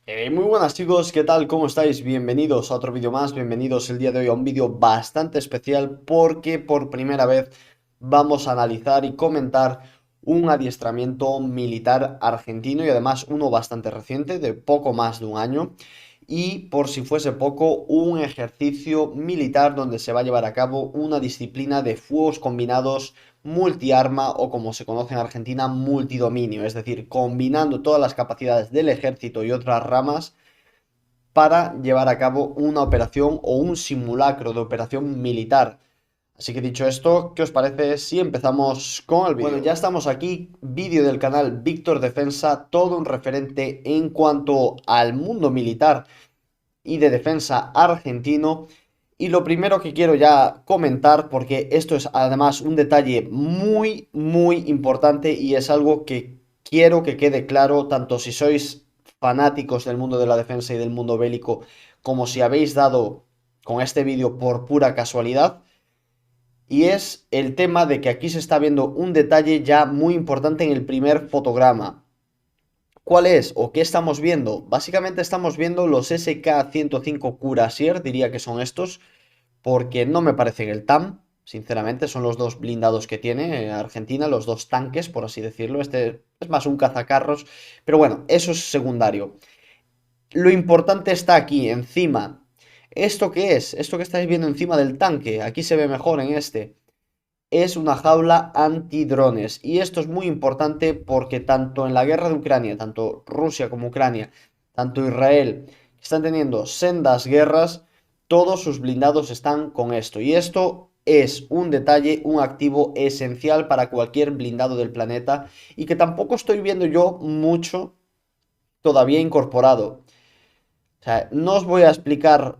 Muy buenas chicos, ¿qué tal? ¿Cómo estáis? Bienvenidos a otro vídeo más, bienvenidos el día de hoy a un vídeo bastante especial porque por primera vez vamos a analizar y comentar un adiestramiento militar argentino y además uno bastante reciente, de poco más de un año, y por si fuese poco, un ejercicio militar donde se va a llevar a cabo una disciplina de fuegos combinados multiarma o como se conoce en Argentina, multidominio, es decir, combinando todas las capacidades del ejército y otras ramas para llevar a cabo una operación o un simulacro de operación militar. Así que dicho esto, ¿qué os parece si empezamos con el vídeo? Bueno, ya estamos aquí, vídeo del canal Víctor Defensa, todo un referente en cuanto al mundo militar y de defensa argentino. Y lo primero que quiero ya comentar, porque esto es además un detalle muy importante y es algo que quiero que quede claro, tanto si sois fanáticos del mundo de la defensa y del mundo bélico, como si habéis dado con este vídeo por pura casualidad, y es el tema de que aquí se está viendo un detalle ya muy importante en el primer fotograma. ¿Cuál es o qué estamos viendo? Básicamente estamos viendo los SK-105 Cuirassier, diría que son estos, porque no me parecen el TAM, sinceramente, son los dos blindados que tiene Argentina, los dos tanques, por así decirlo. Este es más un cazacarros, pero bueno, eso es secundario. Lo importante está aquí, encima. ¿Esto qué es? Esto que estáis viendo encima del tanque, aquí se ve mejor en este, es una jaula antidrones. Y esto es muy importante porque tanto en la guerra de Ucrania, tanto Rusia como Ucrania, tanto Israel, están teniendo sendas guerras, todos sus blindados están con esto. Y esto es un detalle, un activo esencial para cualquier blindado del planeta y que tampoco estoy viendo yo mucho todavía incorporado. O sea, no os voy a explicar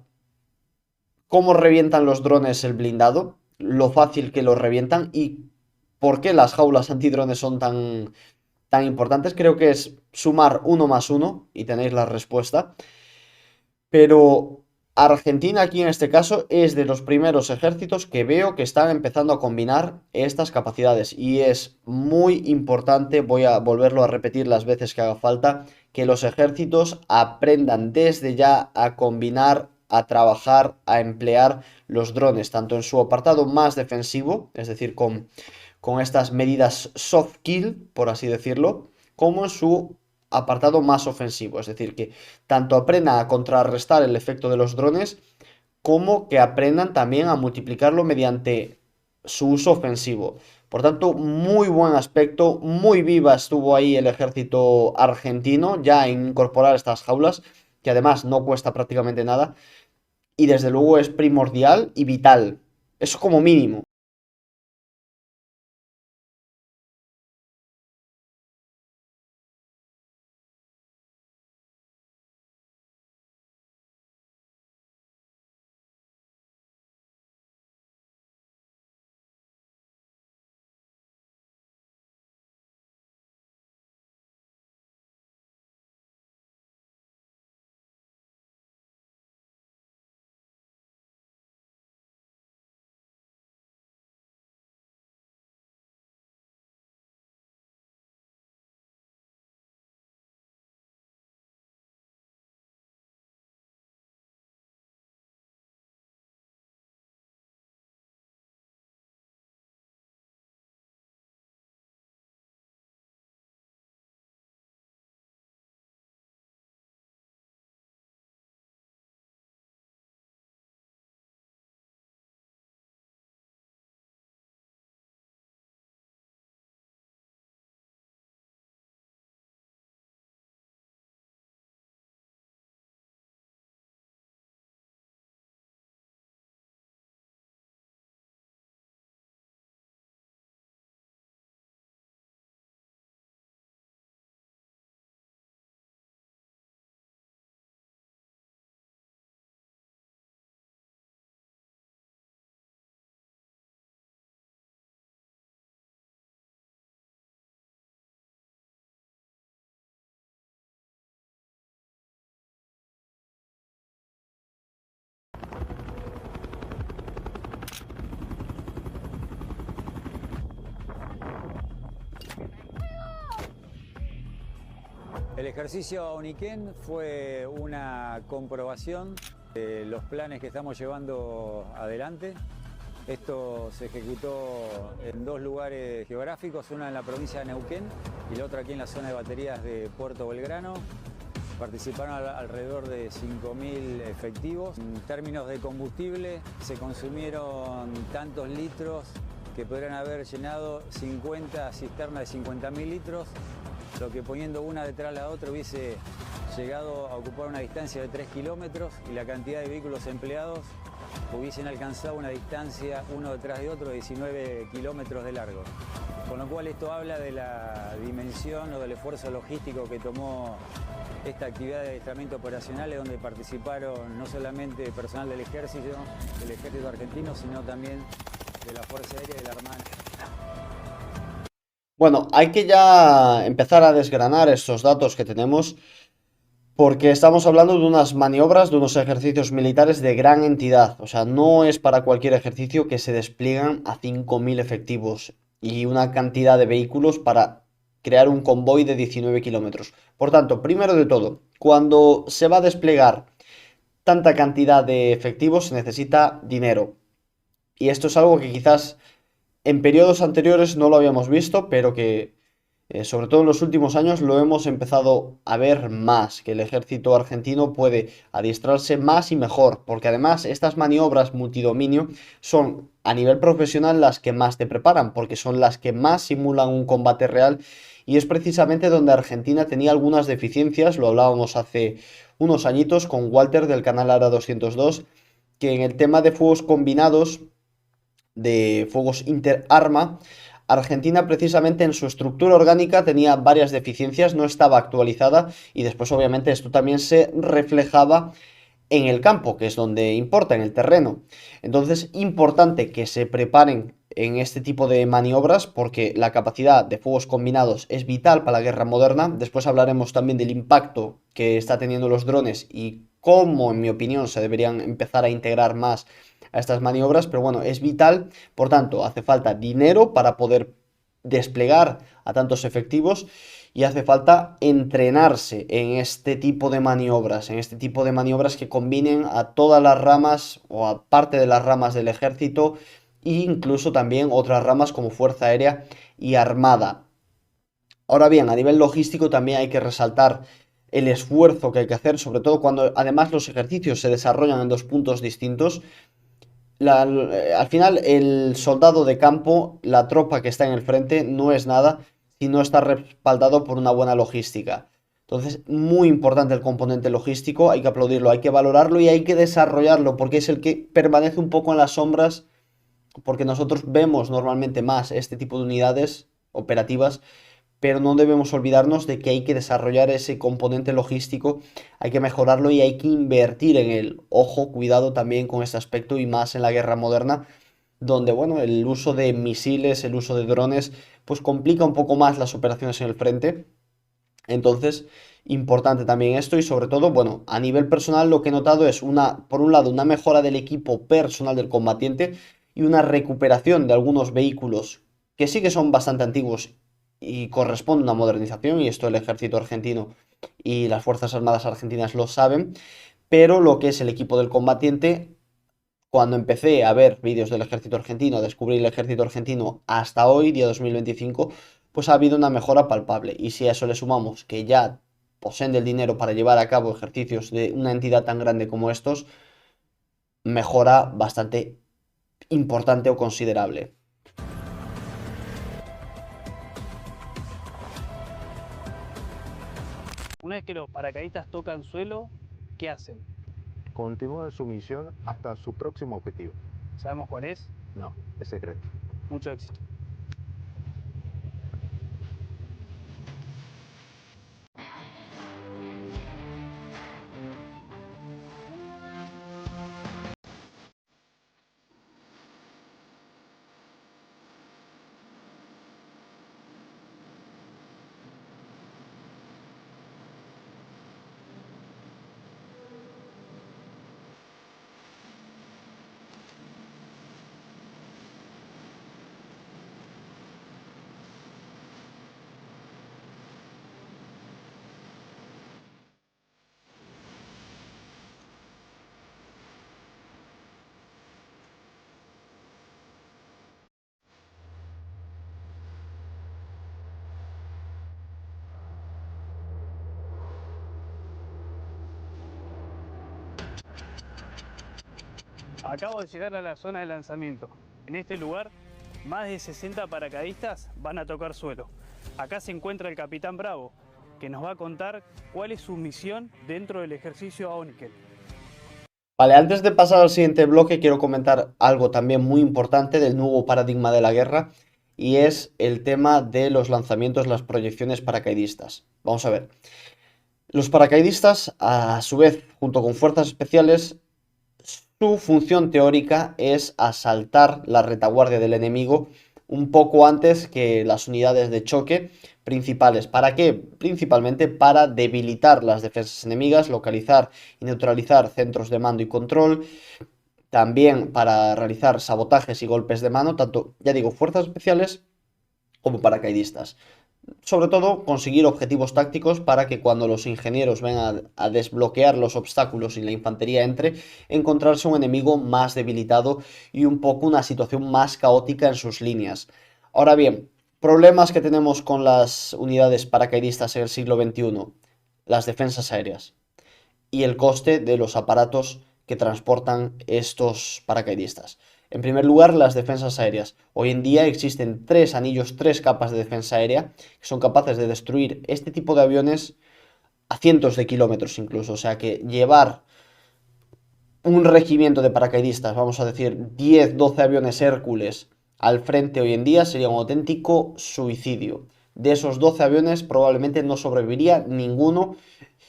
cómo revientan los drones el blindado, lo fácil que lo revientan y por qué las jaulas antidrones son tan importantes. Creo que es sumar uno más uno y tenéis la respuesta. Pero Argentina aquí en este caso es de los primeros ejércitos que veo que están empezando a combinar estas capacidades y es muy importante, voy a volverlo a repetir las veces que haga falta, que los ejércitos aprendan desde ya a combinar, a trabajar, a emplear los drones, tanto en su apartado más defensivo, es decir, con estas medidas soft kill, por así decirlo, como en su apartado más ofensivo, es decir, que tanto aprendan a contrarrestar el efecto de los drones, como que aprendan también a multiplicarlo mediante su uso ofensivo. Por tanto, muy buen aspecto, muy viva estuvo ahí el ejército argentino ya en incorporar estas jaulas, que además no cuesta prácticamente nada, y desde luego es primordial y vital. Eso como mínimo. El ejercicio Oniquén fue una comprobación de los planes que estamos llevando adelante. Esto se ejecutó en dos lugares geográficos, una en la provincia de Neuquén y la otra aquí en la zona de baterías de Puerto Belgrano. Participaron alrededor de 5.000 efectivos. En términos de combustible, se consumieron tantos litros que podrían haber llenado 50 cisternas de 50.000 litros, lo que poniendo una detrás de la otra hubiese llegado a ocupar una distancia de 3 kilómetros y la cantidad de vehículos empleados hubiesen alcanzado una distancia uno detrás de otro de 19 kilómetros de largo. Con lo cual esto habla de la dimensión o del esfuerzo logístico que tomó esta actividad de adiestramiento operacional, donde participaron no solamente personal del ejército argentino, sino también de la Fuerza Aérea y de la Armada. Bueno, hay que ya empezar a desgranar estos datos que tenemos porque estamos hablando de unas maniobras, de unos ejercicios militares de gran entidad. O sea, no es para cualquier ejercicio que se despliegan a 5.000 efectivos y una cantidad de vehículos para crear un convoy de 19 kilómetros. Por tanto, primero de todo, cuando se va a desplegar tanta cantidad de efectivos se necesita dinero. Y esto es algo que quizás en periodos anteriores no lo habíamos visto, pero que sobre todo en los últimos años lo hemos empezado a ver más, que el ejército argentino puede adiestrarse más y mejor, porque además estas maniobras multidominio son a nivel profesional las que más te preparan, porque son las que más simulan un combate real y es precisamente donde Argentina tenía algunas deficiencias, lo hablábamos hace unos añitos con Walter del canal ARA 202, que en el tema de fuegos combinados, de fuegos interarma, Argentina precisamente en su estructura orgánica tenía varias deficiencias, no estaba actualizada y después obviamente esto también se reflejaba en el campo, que es donde importa, en el terreno. Entonces, importante que se preparen en este tipo de maniobras porque la capacidad de fuegos combinados es vital para la guerra moderna. Después hablaremos también del impacto que está teniendo los drones y cómo, en mi opinión, se deberían empezar a integrar más a estas maniobras, pero bueno, es vital, por tanto, hace falta dinero para poder desplegar a tantos efectivos y hace falta entrenarse en este tipo de maniobras, en este tipo de maniobras que combinen a todas las ramas o a parte de las ramas del ejército e incluso también otras ramas como Fuerza Aérea y Armada. Ahora bien, a nivel logístico también hay que resaltar el esfuerzo que hay que hacer, sobre todo cuando además los ejercicios se desarrollan en dos puntos distintos. Al final, el soldado de campo, la tropa que está en el frente, no es nada si no está respaldado por una buena logística. Entonces, muy importante el componente logístico, hay que aplaudirlo, hay que valorarlo y hay que desarrollarlo, porque es el que permanece un poco en las sombras, porque nosotros vemos normalmente más este tipo de unidades operativas, pero no debemos olvidarnos de que hay que desarrollar ese componente logístico, hay que mejorarlo y hay que invertir en él. Ojo, cuidado también con este aspecto y más en la guerra moderna, donde, bueno, el uso de misiles, el uso de drones, pues complica un poco más las operaciones en el frente. Entonces, importante también esto y sobre todo, bueno, a nivel personal lo que he notado es por un lado, una mejora del equipo personal del combatiente y una recuperación de algunos vehículos que sí que son bastante antiguos y corresponde a una modernización, y esto el ejército argentino y las Fuerzas Armadas argentinas lo saben, pero lo que es el equipo del combatiente, cuando empecé a ver vídeos del ejército argentino, a descubrir el ejército argentino hasta hoy, día 2025, pues ha habido una mejora palpable. Y si a eso le sumamos que ya poseen el dinero para llevar a cabo ejercicios de una entidad tan grande como estos, mejora bastante importante o considerable. Una vez que los paracaidistas tocan suelo, ¿qué hacen? Continúa su misión hasta su próximo objetivo. ¿Sabemos cuál es? No, es secreto. Mucho éxito. Acabo de llegar a la zona de lanzamiento. En este lugar, más de 60 paracaidistas van a tocar suelo. Acá se encuentra el capitán Bravo, que nos va a contar cuál es su misión dentro del ejercicio Aoniken. Vale, antes de pasar al siguiente bloque, quiero comentar algo también muy importante del nuevo paradigma de la guerra y es el tema de los lanzamientos, las proyecciones paracaidistas. Vamos a ver. Los paracaidistas, a su vez, junto con fuerzas especiales, su función teórica es asaltar la retaguardia del enemigo un poco antes que las unidades de choque principales. ¿Para qué? Principalmente para debilitar las defensas enemigas, localizar y neutralizar centros de mando y control, también para realizar sabotajes y golpes de mano, tanto, ya digo, fuerzas especiales como paracaidistas. Sobre todo, conseguir objetivos tácticos para que cuando los ingenieros vengan a desbloquear los obstáculos y la infantería entre, encontrarse un enemigo más debilitado y un poco una situación más caótica en sus líneas. Ahora bien, problemas que tenemos con las unidades paracaidistas en el siglo XXI, las defensas aéreas y el coste de los aparatos que transportan estos paracaidistas. En primer lugar, las defensas aéreas. Hoy en día existen tres anillos, tres capas de defensa aérea que son capaces de destruir este tipo de aviones a cientos de kilómetros incluso. O sea que llevar un regimiento de paracaidistas, vamos a decir 10, 12 aviones Hércules al frente hoy en día sería un auténtico suicidio. De esos 12 aviones probablemente no sobreviviría ninguno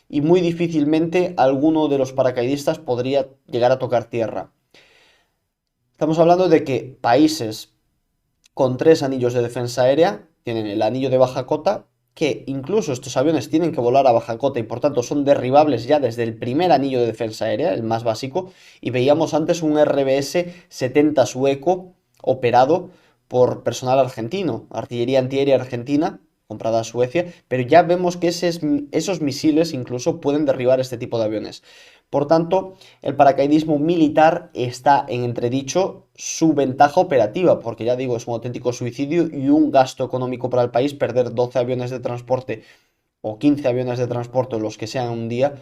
y muy difícilmente alguno de los paracaidistas podría llegar a tocar tierra. Estamos hablando de que países con tres anillos de defensa aérea tienen el anillo de baja cota, que incluso estos aviones tienen que volar a baja cota y por tanto son derribables ya desde el primer anillo de defensa aérea, el más básico, y veíamos antes un RBS 70 sueco operado por personal argentino, artillería antiaérea argentina, comprada a Suecia, pero ya vemos que esos misiles incluso pueden derribar este tipo de aviones. Por tanto, el paracaidismo militar está en entredicho su ventaja operativa, porque ya digo, es un auténtico suicidio y un gasto económico para el país perder 12 aviones de transporte o 15 aviones de transporte, los que sean un día,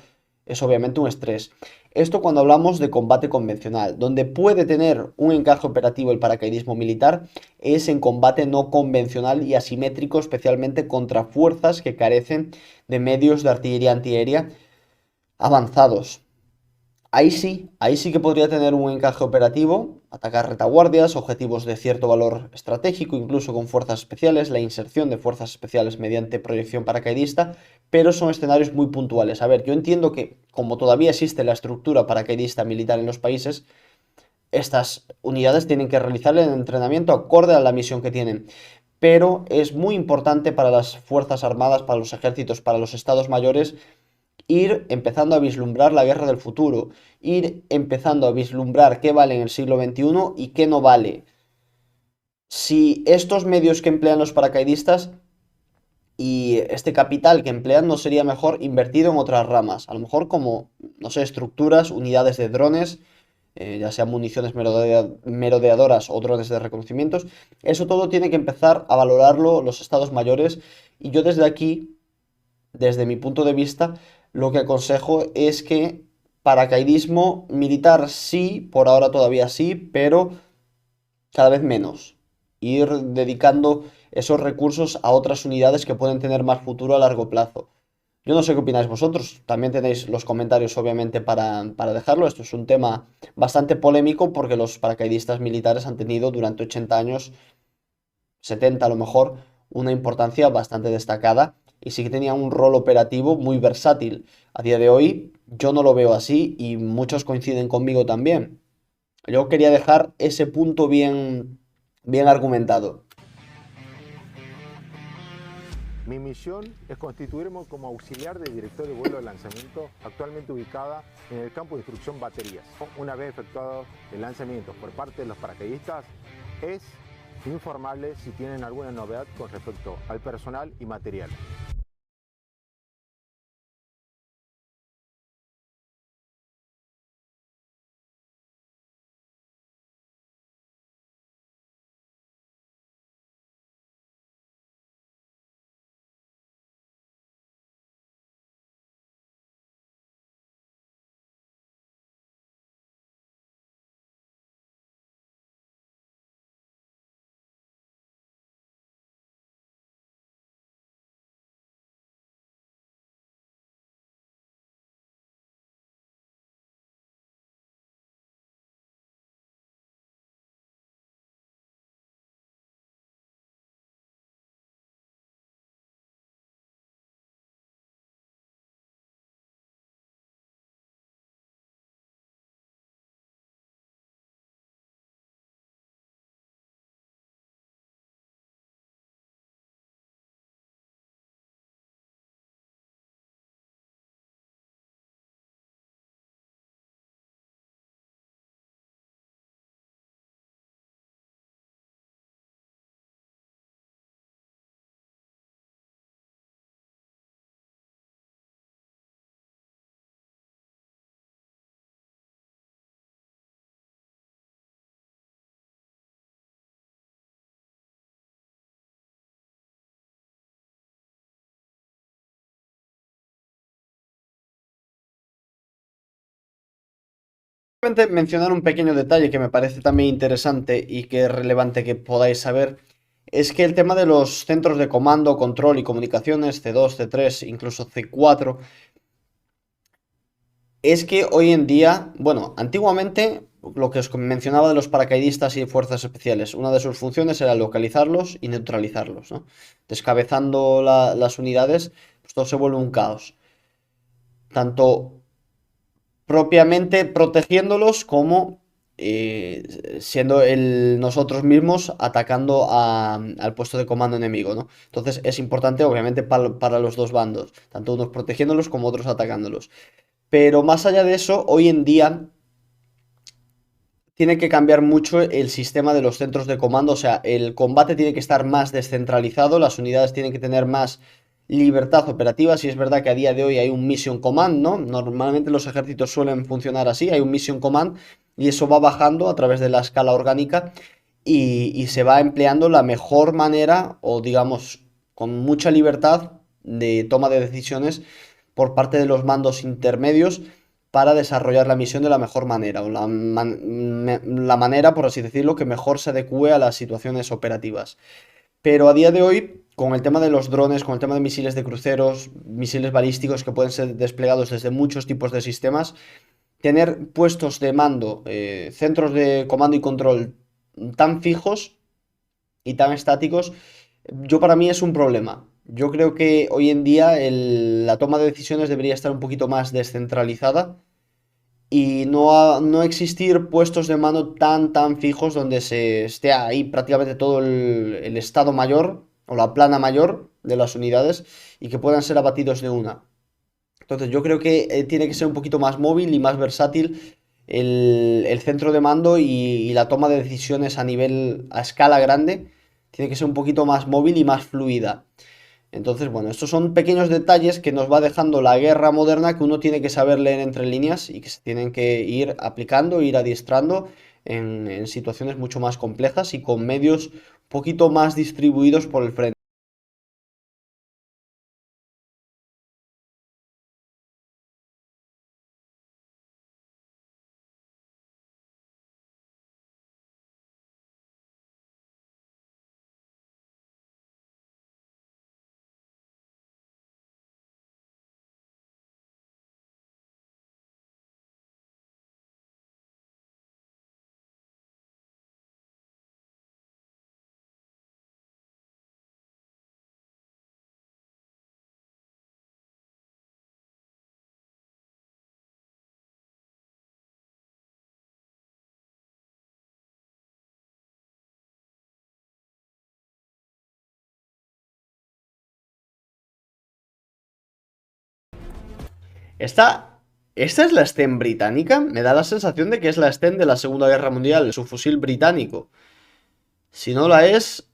es obviamente un estrés. Esto cuando hablamos de combate convencional. Donde puede tener un encaje operativo el paracaidismo militar es en combate no convencional y asimétrico, especialmente contra fuerzas que carecen de medios de artillería antiaérea avanzados. Ahí sí que podría tener un encaje operativo, atacar retaguardias, objetivos de cierto valor estratégico, incluso con fuerzas especiales, la inserción de fuerzas especiales mediante proyección paracaidista, pero son escenarios muy puntuales. A ver, yo entiendo que como todavía existe la estructura paracaidista militar en los países, estas unidades tienen que realizar el entrenamiento acorde a la misión que tienen. Pero es muy importante para las Fuerzas Armadas, para los ejércitos, para los estados mayores, ir empezando a vislumbrar la guerra del futuro, ir empezando a vislumbrar qué vale en el siglo XXI y qué no vale. Si estos medios que emplean los paracaidistas y este capital que emplean no sería mejor invertido en otras ramas, a lo mejor como, no sé, estructuras, unidades de drones, ya sean municiones merodeadoras o drones de reconocimientos, eso todo tiene que empezar a valorarlo los estados mayores y yo desde aquí, desde mi punto de vista, lo que aconsejo es que paracaidismo militar sí, por ahora todavía sí, pero cada vez menos. Ir dedicando esos recursos a otras unidades que pueden tener más futuro a largo plazo. Yo no sé qué opináis vosotros. También tenéis los comentarios, obviamente, para dejarlo. Esto es un tema bastante polémico porque los paracaidistas militares han tenido durante 80 años 70 a lo mejor, una importancia bastante destacada y sí que tenía un rol operativo muy versátil. A día de hoy yo no lo veo así y muchos coinciden conmigo también. Yo quería dejar ese punto bien argumentado. Mi misión es constituirme como auxiliar del director de vuelo de lanzamiento, actualmente ubicada en el campo de instrucción baterías. Una vez efectuado el lanzamiento por parte de los paracaidistas, es informarles si tienen alguna novedad con respecto al personal y material. Simplemente mencionar un pequeño detalle que me parece también interesante y que es relevante que podáis saber, es que el tema de los centros de comando, control y comunicaciones, C2, C3, incluso C4, es que hoy en día, bueno, antiguamente lo que os mencionaba de los paracaidistas y fuerzas especiales, una de sus funciones era localizarlos y neutralizarlos, ¿no? Descabezando las unidades, pues todo se vuelve un caos. Tanto propiamente protegiéndolos como siendo nosotros mismos atacando al puesto de comando enemigo, ¿no? Entonces es importante, obviamente, para los dos bandos, tanto unos protegiéndolos como otros atacándolos. Pero más allá de eso, hoy en día tiene que cambiar mucho el sistema de los centros de comando, o sea, el combate tiene que estar más descentralizado, las unidades tienen que tener más libertad operativa. Si es verdad que a día de hoy hay un Mission Command, ¿no? Normalmente los ejércitos suelen funcionar así, hay un Mission Command y eso va bajando a través de la escala orgánica y se va empleando la mejor manera o digamos con mucha libertad de toma de decisiones por parte de los mandos intermedios para desarrollar la misión de la mejor manera, o la manera, por así decirlo, que mejor se adecue a las situaciones operativas. Pero a día de hoy, con el tema de los drones, con el tema de misiles de cruceros, misiles balísticos que pueden ser desplegados desde muchos tipos de sistemas, tener puestos de mando, centros de comando y control tan fijos y tan estáticos, yo para mí es un problema. Yo creo que hoy en día la toma de decisiones debería estar un poquito más descentralizada y no existir puestos de mando tan fijos donde se esté ahí prácticamente todo el estado mayor o la plana mayor de las unidades y que puedan ser abatidos de una. Entonces yo creo que tiene que ser un poquito más móvil y más versátil el centro de mando y la toma de decisiones a escala grande. Tiene que ser un poquito más móvil y más fluida. Entonces, bueno, estos son pequeños detalles que nos va dejando la guerra moderna que uno tiene que saber leer entre líneas y que se tienen que ir aplicando, ir adiestrando en situaciones mucho más complejas y con medios un poquito más distribuidos por el frente. Esta es la Sten británica. Me da la sensación de que es la Sten de la Segunda Guerra Mundial, su fusil británico. Si no la es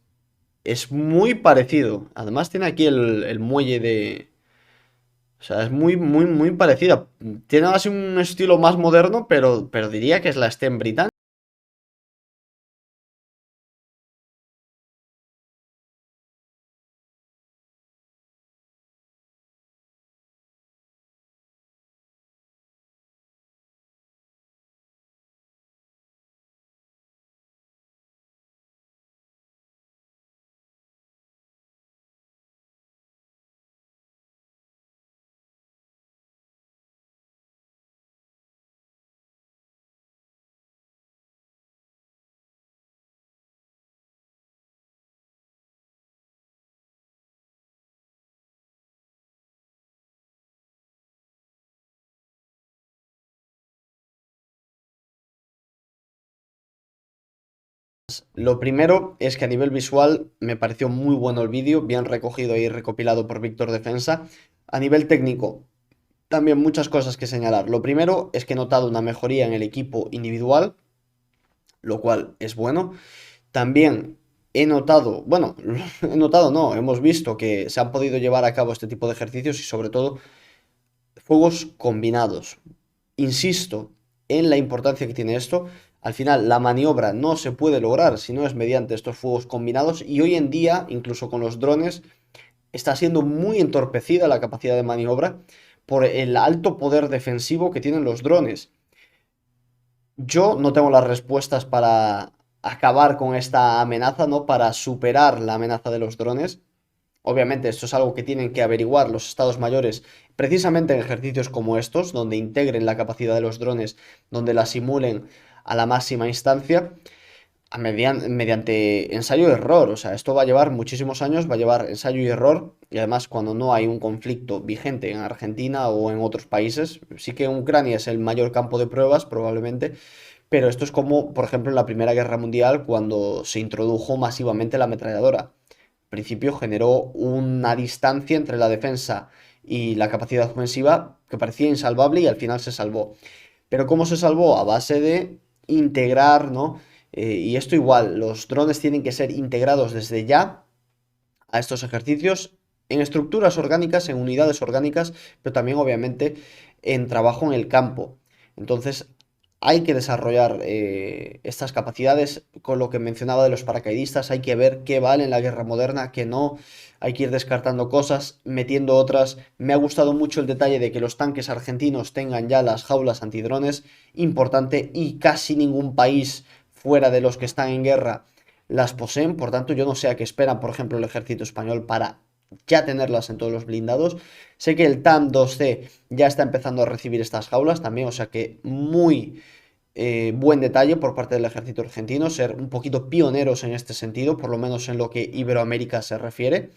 muy parecido. Además tiene aquí el muelle de... O sea, es muy parecida. Tiene así un estilo más moderno, pero diría que es la Sten británica. Lo primero es que a nivel visual me pareció muy bueno el vídeo, bien recogido y recopilado por Víctor Defensa. A nivel técnico, también muchas cosas que señalar. Lo primero es que he notado una mejoría en el equipo individual, lo cual es bueno. También he notado, bueno, he notado no, hemos visto que se han podido llevar a cabo este tipo de ejercicios y sobre todo fuegos combinados. Insisto en la importancia que tiene esto. Al final, la maniobra no se puede lograr si no es mediante estos fuegos combinados y hoy en día, incluso con los drones, está siendo muy entorpecida la capacidad de maniobra por el alto poder defensivo que tienen los drones. Yo no tengo las respuestas para acabar con esta amenaza, ¿no? Para superar la amenaza de los drones. Obviamente esto es algo que tienen que averiguar los estados mayores precisamente en ejercicios como estos, donde integren la capacidad de los drones, donde la simulen a la máxima instancia, mediante ensayo y error. O sea, esto va a llevar muchísimos años, va a llevar ensayo y error, y además cuando no hay un conflicto vigente en Argentina o en otros países, sí que en Ucrania es el mayor campo de pruebas probablemente, pero esto es como, por ejemplo, en la Primera Guerra Mundial, cuando se introdujo masivamente la ametralladora. Al principio generó una distancia entre la defensa y la capacidad ofensiva que parecía insalvable y al final se salvó. Pero ¿cómo se salvó? A base de integrar, ¿no? Y esto igual, los drones tienen que ser integrados desde ya a estos ejercicios en estructuras orgánicas, en unidades orgánicas, pero también obviamente en trabajo en el campo. Entonces hay que desarrollar estas capacidades. Con lo que mencionaba de los paracaidistas, hay que ver qué vale en la guerra moderna, qué no. Hay que ir descartando cosas, metiendo otras. Me ha gustado mucho el detalle de que los tanques argentinos tengan ya las jaulas antidrones, importante, y casi ningún país fuera de los que están en guerra las poseen. Por tanto, yo no sé a qué esperan, por ejemplo, el ejército español para ya tenerlas en todos los blindados. Sé que el TAM 2C ya está empezando a recibir estas jaulas también, o sea que muy buen detalle por parte del ejército argentino, ser un poquito pioneros en este sentido, por lo menos en lo que Iberoamérica se refiere.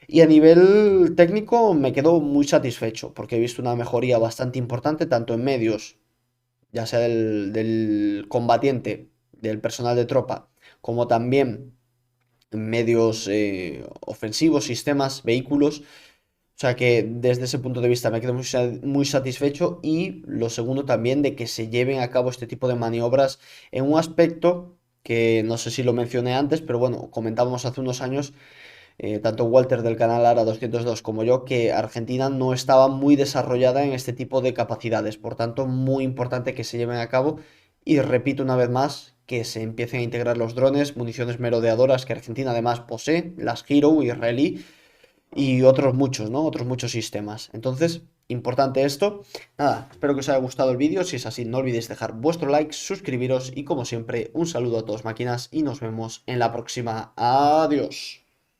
Y a nivel técnico me quedo muy satisfecho porque he visto una mejoría bastante importante tanto en medios, ya sea del combatiente, del personal de tropa, como también medios ofensivos, sistemas, vehículos. O sea que desde ese punto de vista me quedo muy satisfecho, y lo segundo también de que se lleven a cabo este tipo de maniobras en un aspecto que no sé si lo mencioné antes, pero bueno, comentábamos hace unos años, tanto Walter del canal Ara 202 como yo, que Argentina no estaba muy desarrollada en este tipo de capacidades, por tanto muy importante que se lleven a cabo, y repito una vez más que se empiecen a integrar los drones, municiones merodeadoras que Argentina además posee, las Hero israelí y otros muchos, ¿no? Otros muchos sistemas. Entonces, importante esto. Nada, espero que os haya gustado el vídeo. Si es así, no olvidéis dejar vuestro like, suscribiros y como siempre, un saludo a todos máquinas y nos vemos en la próxima. Adiós.